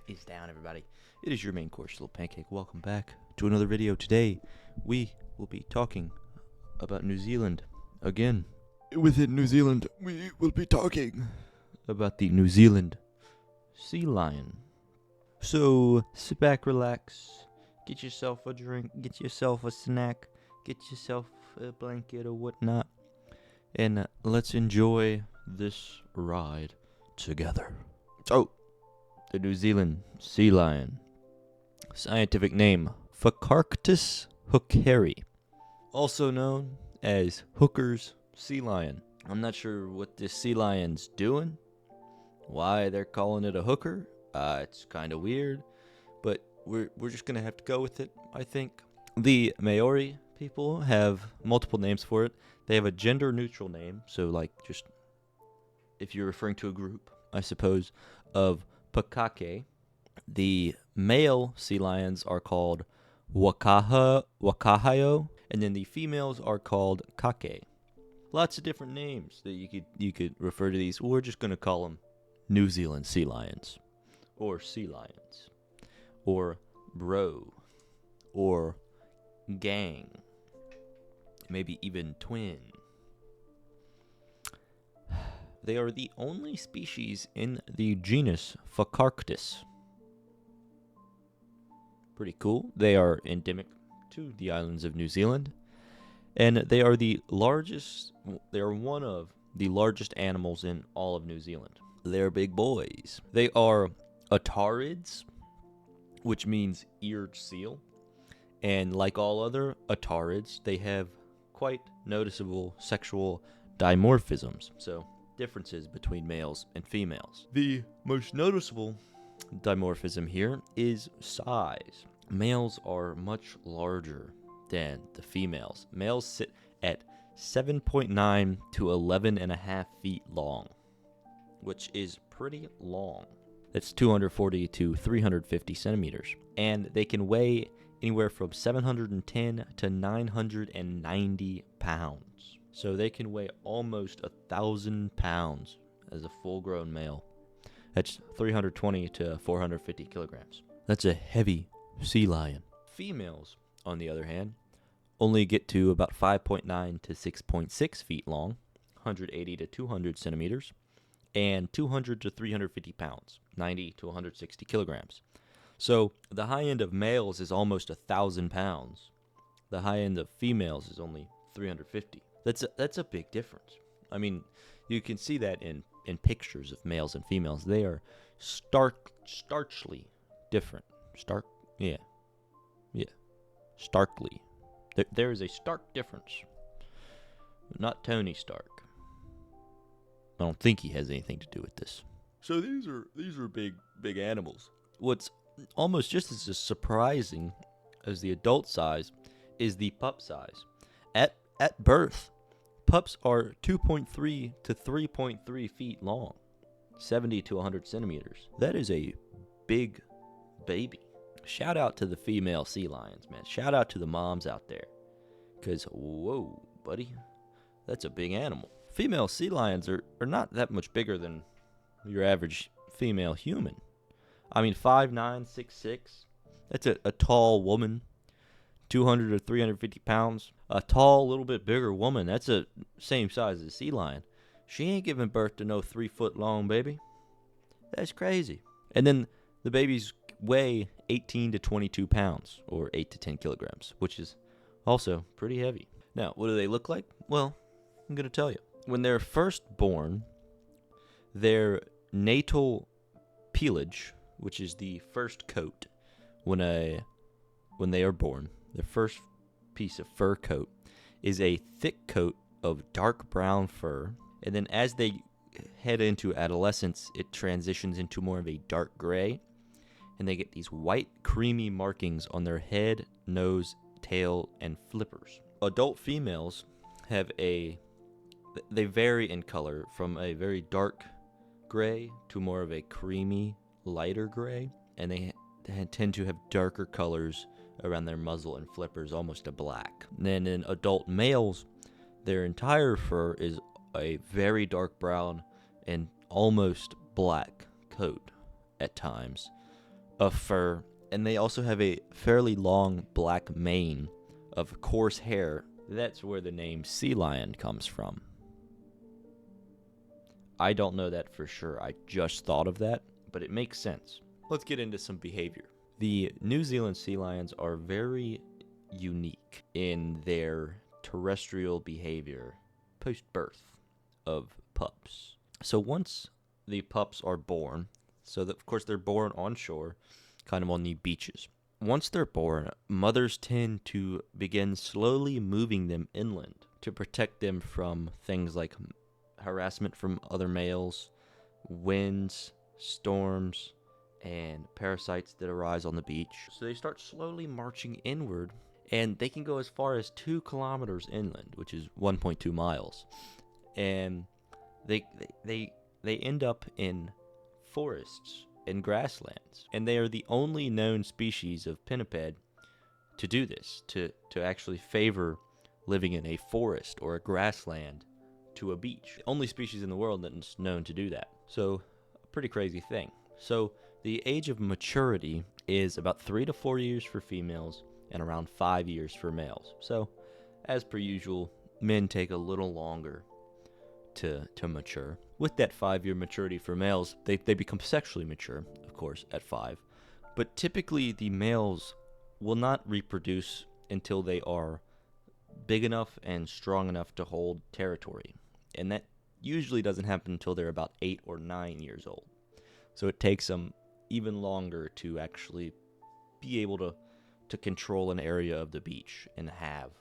is down, everybody? It is your main course, little Pancake. Welcome back to another video. Today, we will be talking about New Zealand again. Within New Zealand, we will be talking about the New Zealand sea lion. So, sit back, relax, get yourself a drink, get yourself a snack, get yourself a blanket or whatnot, and let's enjoy this ride together. So, the New Zealand sea lion. Scientific name, Phacarctus hookeri. Also known as Hooker's sea lion. I'm not sure what this sea lion's doing, why they're calling it a hooker. It's kind of weird, but we're just going to have to go with it, I think. The Maori people have multiple names for it. They have a gender-neutral name, so like just if you're referring to a group, I suppose, of Pancake. The male sea lions are called Wakahayo, and then the females are called Kake. Lots of different names that you could refer to these. We're just going to call them New Zealand sea lions, or sea lions, or bro, or gang, maybe even twin. They are the only species in the genus Phacarctus. Pretty cool. They are endemic to the islands of New Zealand, and they are one of the largest animals in all of New Zealand. They're big boys. They are atarids, which means eared seal, and like all other atarids, they have quite noticeable sexual dimorphisms, so differences between males and females. The most noticeable dimorphism here is size. Males are much larger than the females. Males sit at 7.9 to 11.5 feet long, which is pretty long. That's 240 to 350 centimeters. And they can weigh anywhere from 710 to 990 pounds. So they can weigh almost 1,000 pounds as a full-grown male. That's 320 to 450 kilograms. That's a heavy sea lion. Females, on the other hand, only get to about 5.9 to 6.6 feet long, 180 to 200 centimeters, and 200 to 350 pounds, 90 to 160 kilograms. So the high end of males is almost 1,000 pounds. The high end of females is only 350. That's a big difference. I mean, you can see that in pictures of males and females. They are starkly different. Starkly. There is a stark difference. Not Tony Stark. I don't think he has anything to do with this. So these are big animals. What's almost just as surprising as the adult size is the pup size. At birth, pups are 2.3 to 3.3 feet long, 70 to 100 centimeters. That is a big baby. Shout out to the female sea lions, man. Shout out to the moms out there. Because, whoa, buddy, that's a big animal. Female sea lions are not that much bigger than your average female human. I mean, 5'9", 6'6". That's a tall woman. 200 to 350 pounds. A tall, little bit bigger woman. That's the same size as a sea lion. She ain't giving birth to no 3 foot long baby. That's crazy. And then the babies weigh 18 to 22 pounds, or 8 to 10 kilograms, which is also pretty heavy. Now, what do they look like? Well, I'm going to tell you. When they're first born, their natal pelage, which is the first coat when they are born, the first piece of fur coat, is a thick coat of dark brown fur. And then as they head into adolescence, it transitions into more of a dark gray. And they get these white, creamy markings on their head, nose, tail, and flippers. Adult females they vary in color from a very dark gray to more of a creamy, lighter gray. And they tend to have darker colors around their muzzle and flippers, almost a black. And then in adult males, their entire fur is a very dark brown and almost black coat at times, of fur, and they also have a fairly long black mane of coarse hair. That's where the name sea lion comes from. I don't know that for sure. I just thought of that, but it makes sense. Let's get into some behavior. The New Zealand sea lions are very unique in their terrestrial behavior post-birth of pups. So once the pups are born, of course they're born on shore, kind of on the beaches. Once they're born, mothers tend to begin slowly moving them inland to protect them from things like harassment from other males, winds, storms, and parasites that arise on the beach. So they start slowly marching inward, and they can go as far as 2 kilometers inland, which is 1.2 miles. And they end up in forests and grasslands, and they are the only known species of pinniped to do this, to actually favor living in a forest or a grassland to a beach. The only species in the world that's known to do that. So, a pretty crazy thing. So, the age of maturity is about 3 to 4 years for females and around 5 years for males. So, as per usual, men take a little longer to mature. With that 5-year maturity for males, they become sexually mature, of course, at 5. But typically, the males will not reproduce until they are big enough and strong enough to hold territory. And that usually doesn't happen until they're about 8 or 9 years old. So it takes them even longer to actually be able to control an area of the beach and have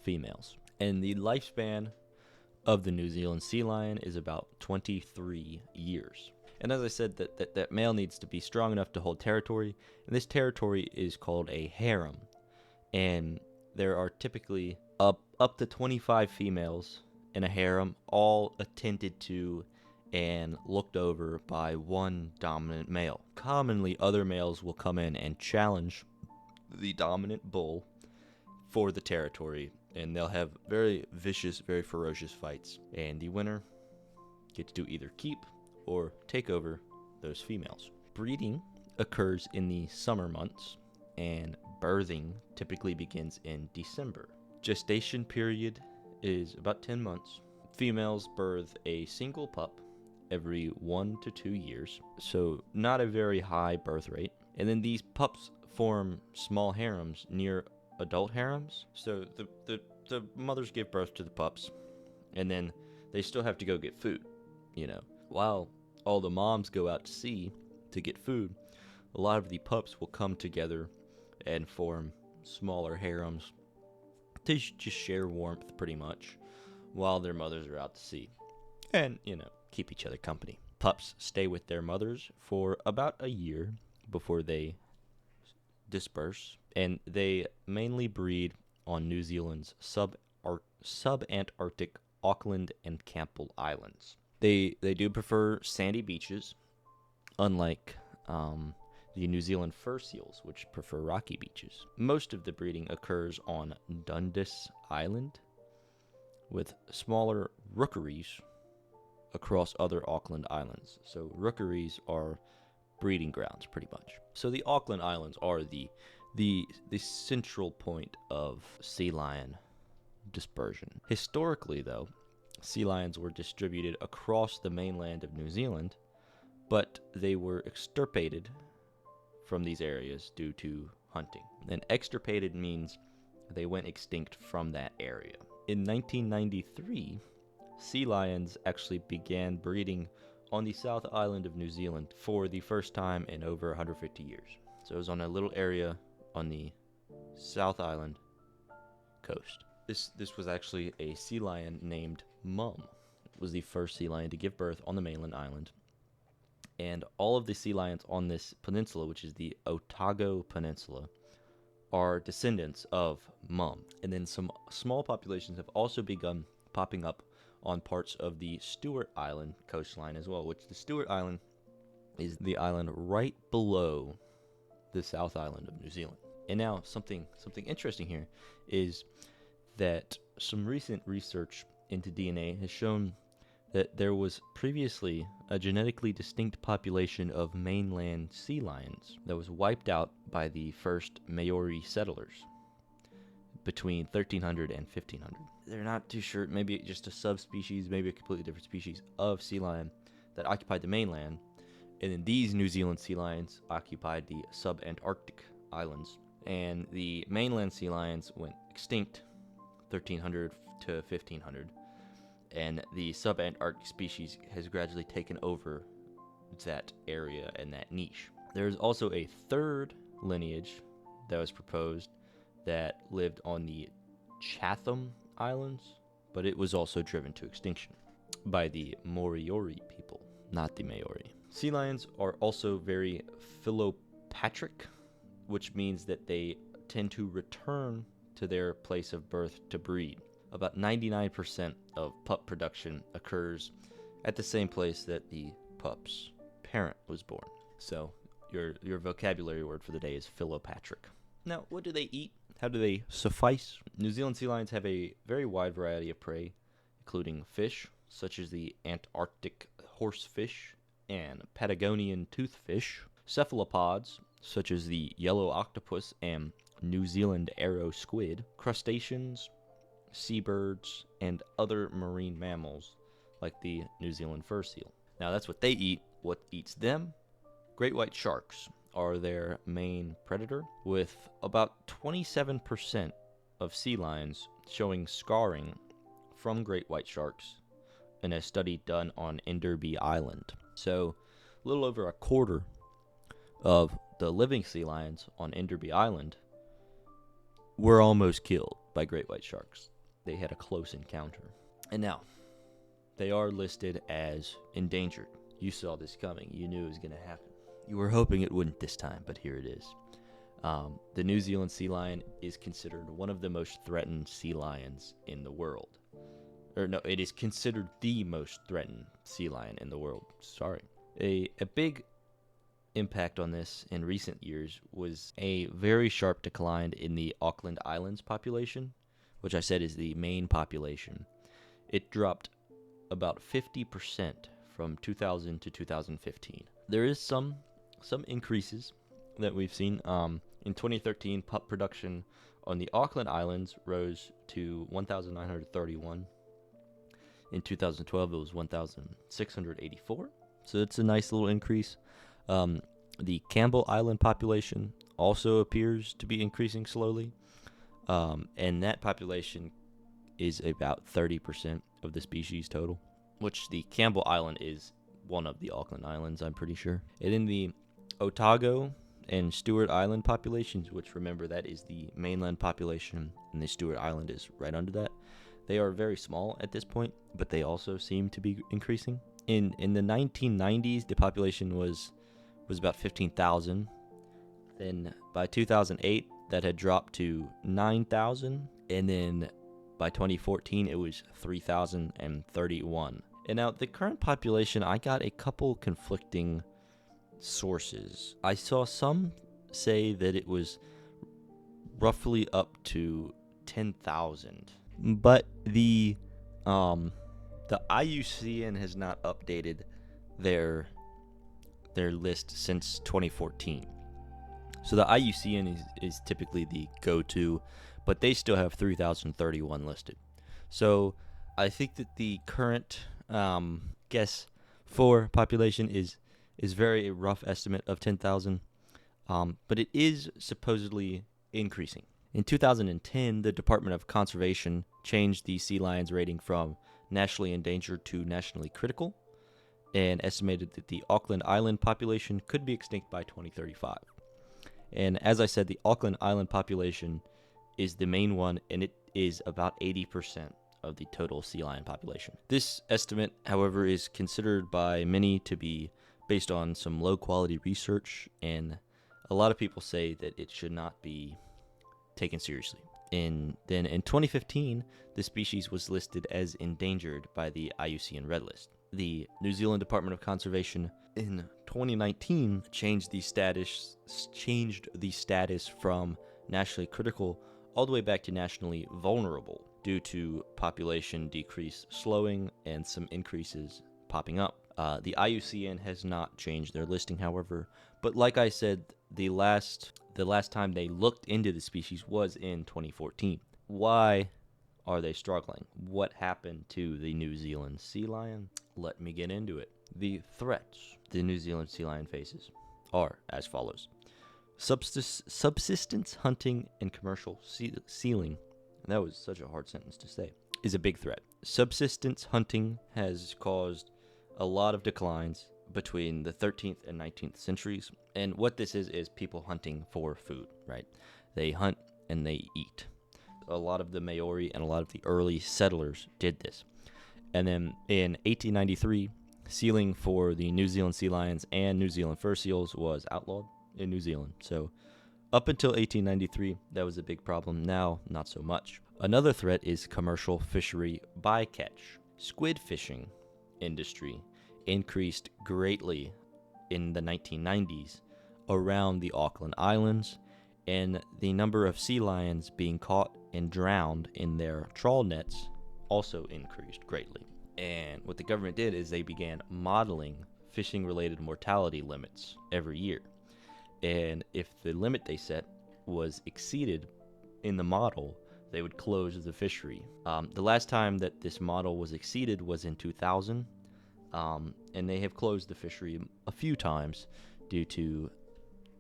females. And the lifespan of the New Zealand sea lion is about 23 years. And as I said, that male needs to be strong enough to hold territory, and this territory is called a harem. And there are typically up to 25 females in a harem, all attended to and looked over by one dominant male. Commonly, other males will come in and challenge the dominant bull for the territory, and they'll have very vicious, very ferocious fights. And the winner gets to either keep or take over those females. Breeding occurs in the summer months, and birthing typically begins in December. Gestation period is about 10 months. Females birth a single pup every 1 to 2 years, so not a very high birth rate. And then these pups form small harems near adult harems. So the mothers give birth to the pups, and then they still have to go get food, While all the moms go out to sea to get food, a lot of the pups will come together and form smaller harems to just share warmth pretty much while their mothers are out to sea and, keep each other company. Pups stay with their mothers for about a year before they disperse, and they mainly breed on New Zealand's sub-Antarctic Auckland and Campbell Islands. They do prefer sandy beaches, unlike the New Zealand fur seals, which prefer rocky beaches. Most of the breeding occurs on Dundas Island, with smaller rookeries across other Auckland islands. So rookeries are breeding grounds, pretty much. So the Auckland Islands are the central point of sea lion dispersion. Historically, though, sea lions were distributed across the mainland of New Zealand, but they were extirpated from these areas due to hunting. And extirpated means they went extinct from that area. In 1993, sea lions actually began breeding on the South Island of New Zealand for the first time in over 150 years. So it was on a little area on the South Island coast. This was actually a sea lion named Mum. It was the first sea lion to give birth on the mainland island. And all of the sea lions on this peninsula, which is the Otago Peninsula, are descendants of Mum. And then some small populations have also begun popping up on parts of the Stewart Island coastline as well, which the Stewart Island is the island right below the South Island of New Zealand. And now something interesting here is that some recent research into DNA has shown that there was previously a genetically distinct population of mainland sea lions that was wiped out by the first Maori settlers between 1300 and 1500. They're not too sure, maybe just a subspecies, maybe a completely different species of sea lion that occupied the mainland. And then these New Zealand sea lions occupied the subantarctic islands. And the mainland sea lions went extinct 1300 to 1500. And the subantarctic species has gradually taken over that area and that niche. There's also a third lineage that was proposed that lived on the Chatham Islands, but it was also driven to extinction by the Moriori people, not the Maori. Sea lions are also very philopatric, which means that they tend to return to their place of birth to breed. About 99% of pup production occurs at the same place that the pup's parent was born. So your vocabulary word for the day is philopatric. Now, what do they eat? How do they suffice? New Zealand sea lions have a very wide variety of prey, including fish, such as the Antarctic horsefish and Patagonian toothfish, cephalopods, such as the yellow octopus and New Zealand arrow squid, crustaceans, seabirds, and other marine mammals, like the New Zealand fur seal. Now, that's what they eat. What eats them? Great white sharks are their main predator, with about 27% of sea lions showing scarring from great white sharks in a study done on Enderby Island. So, a little over a quarter of the living sea lions on Enderby Island were almost killed by great white sharks. They had a close encounter. And now, they are listed as endangered. You saw this coming. You knew it was going to happen. You were hoping it wouldn't this time, but here it is. The New Zealand sea lion is considered one of the most threatened sea lions in the world. Or no, it is considered the most threatened sea lion in the world. Sorry. A big impact on this in recent years was a very sharp decline in the Auckland Islands population, which I said is the main population. It dropped about 50% from 2000 to 2015. There is some increases that we've seen. In 2013, pup production on the Auckland Islands rose to 1,931. In 2012, it was 1,684. So it's a nice little increase. The Campbell Island population also appears to be increasing slowly. And that population is about 30% of the species total, which the Campbell Island is one of the Auckland Islands, I'm pretty sure. And in the Otago and Stewart Island populations, which remember that is the mainland population, and the Stewart Island is right under that, they are very small at this point, but they also seem to be increasing. In the 1990s, the population was about 15,000. Then by 2008, that had dropped to 9,000, and then by 2014, it was 3,031. And now the current population, I got a couple conflicting sources. I saw some say that it was roughly up to 10,000, but the IUCN has not updated their list since 2014. So the IUCN is typically the go-to, but they still have 3,031 listed. So I think that the current guess for population is very rough estimate of 10,000, but it is supposedly increasing. In 2010, the Department of Conservation changed the sea lion's rating from nationally endangered to nationally critical, and estimated that the Auckland Island population could be extinct by 2035. And as I said, the Auckland Island population is the main one, and it is about 80% of the total sea lion population. This estimate, however, is considered by many to be based on some low-quality research, and a lot of people say that it should not be taken seriously. And then in 2015, the species was listed as endangered by the IUCN Red List. The New Zealand Department of Conservation in 2019 changed the status from nationally critical all the way back to nationally vulnerable due to population decrease slowing and some increases popping up. The IUCN has not changed their listing, however, but like I said, the last time they looked into the species was in 2014. Why are they struggling? What happened to the New Zealand sea lion? Let me get into it. The threats the New Zealand sea lion faces are as follows. Subsistence hunting and commercial sealing, and that was such a hard sentence to say, is a big threat. Subsistence hunting has caused a lot of declines between the 13th and 19th centuries, and what this is people hunting for food, right? They hunt and they eat. A lot of the Maori and a lot of the early settlers did this. And then in 1893, sealing for the New Zealand sea lions and New Zealand fur seals was outlawed in New Zealand. So up until 1893, that was a big problem. Now, not so much. Another threat is commercial fishery bycatch. Squid fishing industry increased greatly in the 1990s around the Auckland Islands, and the number of sea lions being caught and drowned in their trawl nets also increased greatly. And what the government did is they began modeling fishing-related mortality limits every year. And if the limit they set was exceeded in the model, they would close the fishery. The last time that this model was exceeded was in 2000, and they have closed the fishery a few times due to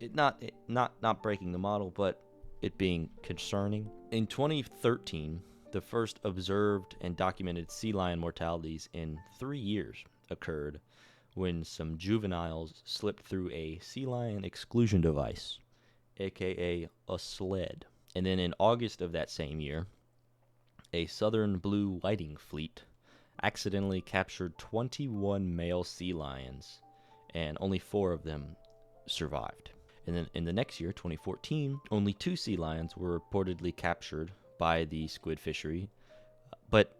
it not breaking the model, but it being concerning. In 2013, the first observed and documented sea lion mortalities in 3 years occurred when some juveniles slipped through a sea lion exclusion device, aka a sled. And then in August of that same year, a southern blue whiting fleet accidentally captured 21 male sea lions, and only 4 of them survived. And then in the next year, 2014, only 2 sea lions were reportedly captured by the squid fishery. But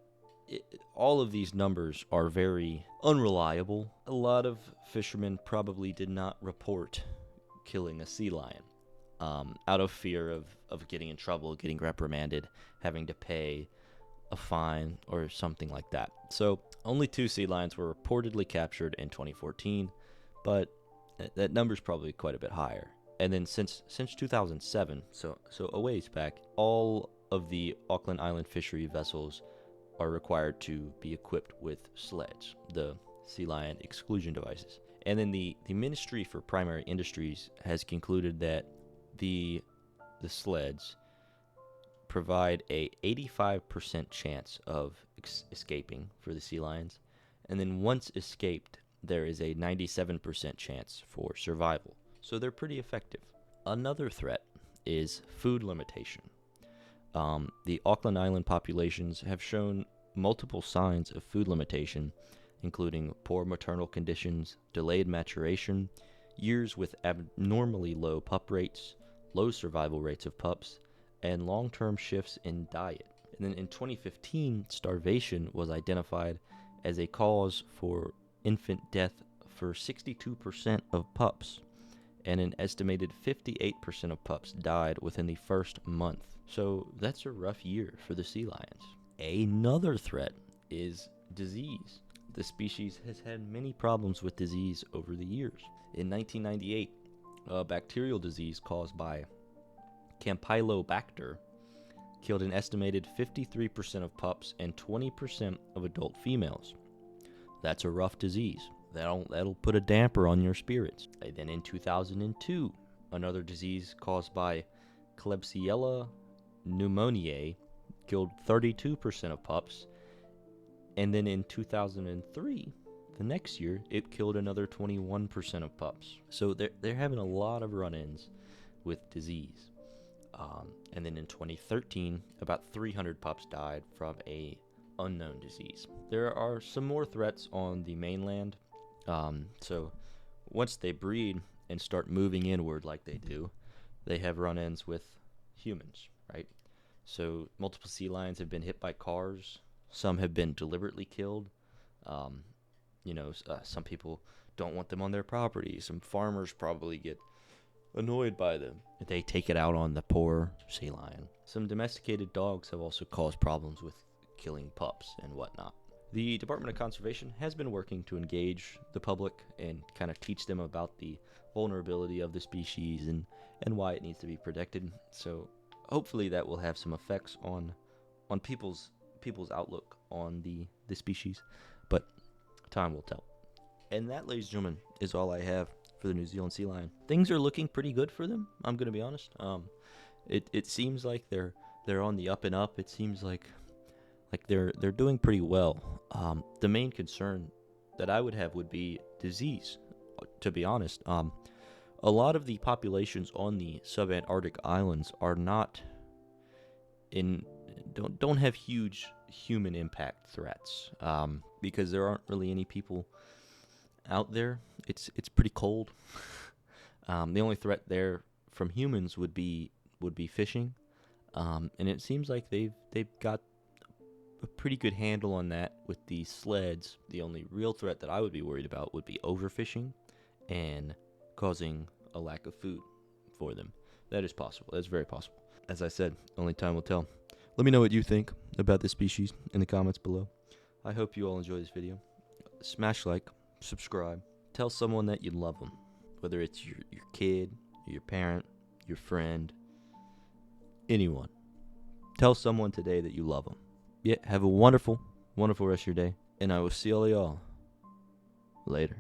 all of these numbers are very unreliable. A lot of fishermen probably did not report killing a sea lion out of fear of getting in trouble, getting reprimanded, having to pay a fine or something like that. So only 2 sea lions were reportedly captured in 2014, but that number's probably quite a bit higher. And then since 2007, so a ways back, all of the Auckland Island fishery vessels are required to be equipped with sleds, the sea lion exclusion devices. And then the Ministry for Primary Industries has concluded that the sleds provide a 85% chance of escaping for the sea lions, and then once escaped, there is a 97% chance for survival. So they're pretty effective. Another threat is food limitation. The Auckland Island populations have shown multiple signs of food limitation, including poor maternal conditions, delayed maturation, years with abnormally low pup rates, low survival rates of pups, and long-term shifts in diet. And then in 2015, starvation was identified as a cause for infant death for 62% of pups, and an estimated 58% of pups died within the first month. So that's a rough year for the sea lions. Another threat is disease. The species has had many problems with disease over the years. In 1998, a bacterial disease caused by Campylobacter killed an estimated 53% of pups and 20% of adult females. That's a rough disease. That'll put a damper on your spirits. And then in 2002, another disease caused by Klebsiella pneumoniae killed 32% of pups. And then in 2003, the next year, it killed another 21% of pups. So they're having a lot of run-ins with disease. And then in 2013, about 300 pups died from a unknown disease. There are some more threats on the mainland. So once they breed and start moving inward like they do, they have run-ins with humans, right? So multiple sea lions have been hit by cars. Some have been deliberately killed. Some people don't want them on their property. Some farmers probably get annoyed by them. They take it out on the poor sea lion. Some domesticated dogs have also caused problems with killing pups and whatnot. The Department of Conservation has been working to engage the public and kind of teach them about the vulnerability of the species and why it needs to be protected. So hopefully that will have some effects on people's outlook on the species, but time will tell. And that, ladies and gentlemen, is all I have for the New Zealand sea lion. Things are looking pretty good for them, I'm going to be honest. It seems like they're on the up and up. It seems like they're doing pretty well. The main concern that I would have would be disease, to be honest. A lot of the populations on the subantarctic islands are not don't have huge human impact threats, because there aren't really any people out there. It's pretty cold. The only threat there from humans would be fishing, and it seems like they've got a pretty good handle on that with the sleds. The only real threat that I would be worried about would be overfishing and causing a lack of food for them. That is possible. That's very possible. As I said, only time will tell. Let me know what you think about this species in the comments below. I hope you all enjoy this video. Smash like, subscribe, tell someone that you love them, whether it's your kid, your parent, your friend, anyone. Tell someone today that you love them. Yeah, have a wonderful, wonderful rest of your day, and I will see all y'all later.